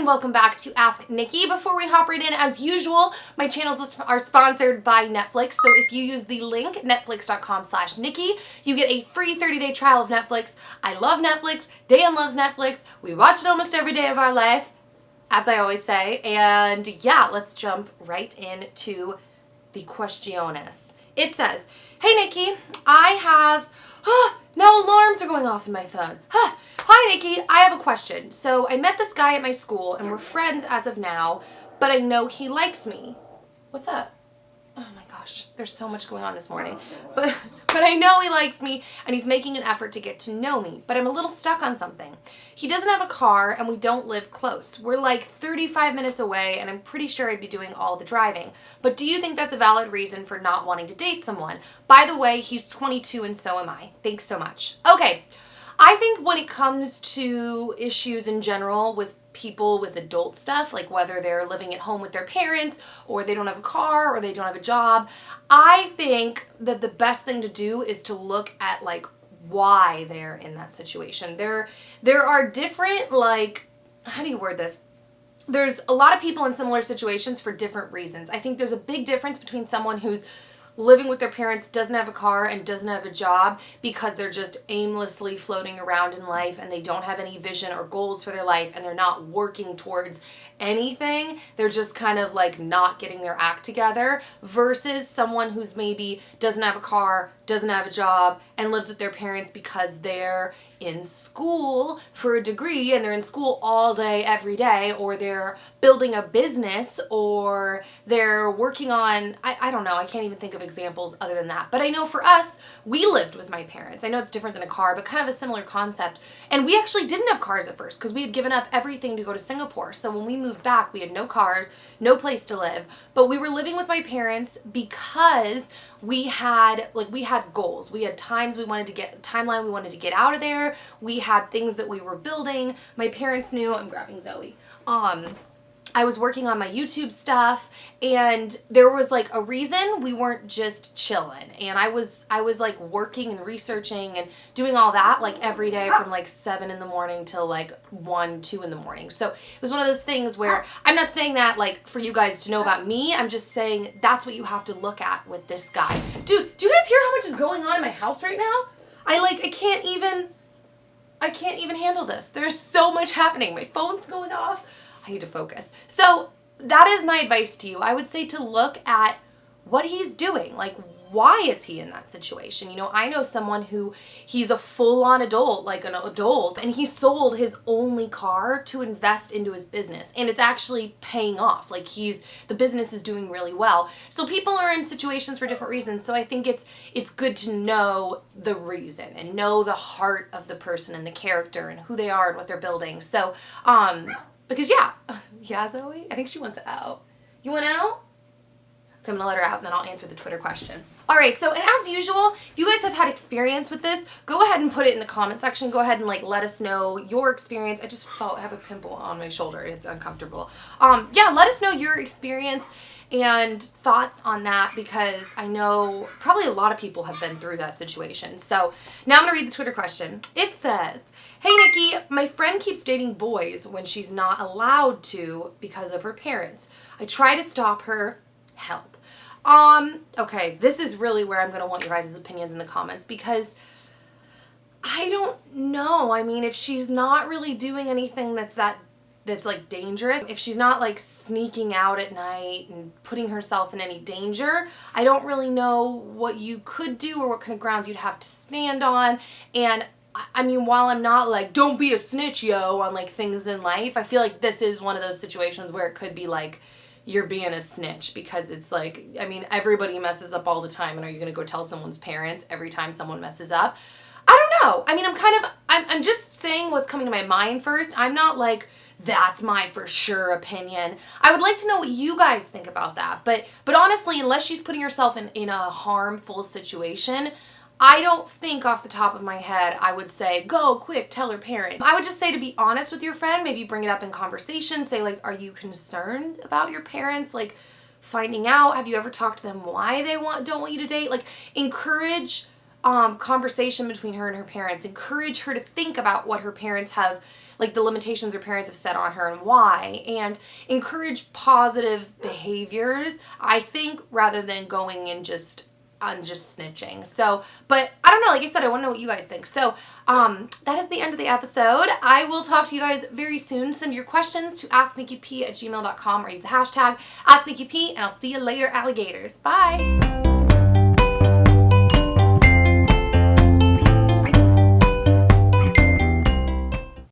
welcome back to Ask Nikki. Before we hop right in, as usual, my channels are sponsored by Netflix. So if you use the link netflix.com/Nikki, you get a free 30-day trial of Netflix. I love Netflix. Dan loves Netflix. We watch it almost every day of our life, as I always say. And yeah, let's jump right into the questiones. It says, "Hey Nikki, I have..." now alarms are going off in my phone. "Hi Nikki, I have a question. So I met this guy at my school and we're friends as of now, but I know he likes me." What's up? Oh my gosh, there's so much going on this morning. But I know he likes me and he's making an effort to get to know me, but I'm a little stuck on something. He doesn't have a car and we don't live close. We're like 35 minutes away and I'm pretty sure I'd be doing all the driving. But do you think that's a valid reason for not wanting to date someone? By the way, he's 22 and so am I. Thanks so much. Okay, I think when it comes to issues in general with people with adult stuff, like whether they're living at home with their parents or they don't have a car or they don't have a job, I think that the best thing to do is to look at like why they're in that situation. There are different, like, how do you word this? There's a lot of people in similar situations for different reasons. I think there's a big difference between someone who's living with their parents, doesn't have a car, and doesn't have a job because they're just aimlessly floating around in life and they don't have any vision or goals for their life and they're not working towards anything. They're just kind of like not getting their act together, versus someone who's maybe doesn't have a car, doesn't have a job, and lives with their parents because they're in school for a degree and they're in school all day, every day, or they're building a business, or they're working on, I don't know, I can't even think of examples other than that. But I know for us, we lived with my parents. I know it's different than a car, but kind of a similar concept. And we actually didn't have cars at first because we had given up everything to go to Singapore. So when we moved back, we had no cars, no place to live, but we were living with my parents because we had goals. We had timeline we wanted to get out of there. We had things that we were building. My parents knew, I'm grabbing Zoe. I was working on my YouTube stuff and there was like a reason we weren't just chilling. And I was like working and researching and doing all that like every day from like 7 in the morning till like 1, 2 in the morning. So it was one of those things where I'm not saying that like for you guys to know about me. I'm just saying that's what you have to look at with this guy. Dude, do you guys hear how much is going on in my house right now? I can't even handle this. There's so much happening. My phone's going off. I need to focus. So that is my advice to you. I would say to look at what he's doing. Like, why is he in that situation? You know, I know someone who he's a full-on adult, like an adult, and he sold his only car to invest into his business. And it's actually paying off. Like the business is doing really well. So people are in situations for different reasons. So I think it's good to know the reason and know the heart of the person and the character and who they are and what they're building. So, because yeah, Zoe, I think she wants out. You want out? Okay, I'm gonna let her out and then I'll answer the Twitter question. All right, so and as usual, if you guys have had experience with this, go ahead and put it in the comment section. Go ahead and like let us know your experience. I have a pimple on my shoulder. It's uncomfortable. Yeah, let us know your experience and thoughts on that, because I know probably a lot of people have been through that situation. So now I'm gonna read the Twitter question. It says, "Hey Nikki, my friend keeps dating boys when she's not allowed to because of her parents. I try to stop her. Help." Okay, this is really where I'm gonna want your guys' opinions in the comments, because I don't know. I mean, if she's not really doing anything that's like dangerous, if she's not like sneaking out at night and putting herself in any danger, I don't really know what you could do or what kind of grounds you'd have to stand on. And I mean, while I'm not like, don't be a snitch, yo, on like things in life, I feel like this is one of those situations where it could be like, you're being a snitch, because it's like, I mean, everybody messes up all the time, and are you going to go tell someone's parents every time someone messes up? I don't know. I mean, I'm just saying what's coming to my mind first. I'm not like, that's my for sure opinion. I would like to know what you guys think about that. But honestly, unless she's putting herself in a harmful situation, I don't think off the top of my head I would say, go quick, tell her parents. I would just say to be honest with your friend, maybe bring it up in conversation, say like, are you concerned about your parents? Like finding out, have you ever talked to them why they don't want you to date? Like encourage conversation between her and her parents. Encourage her to think about what her parents have, like the limitations her parents have set on her and why, and encourage positive behaviors, I think, rather than going and just snitching. So, but I don't know, like I said, I want to know what you guys think. So, that is the end of the episode. I will talk to you guys very soon. Send your questions to asknikkip@gmail.com or use the hashtag asknikkip, and I'll see you later, alligators. Bye.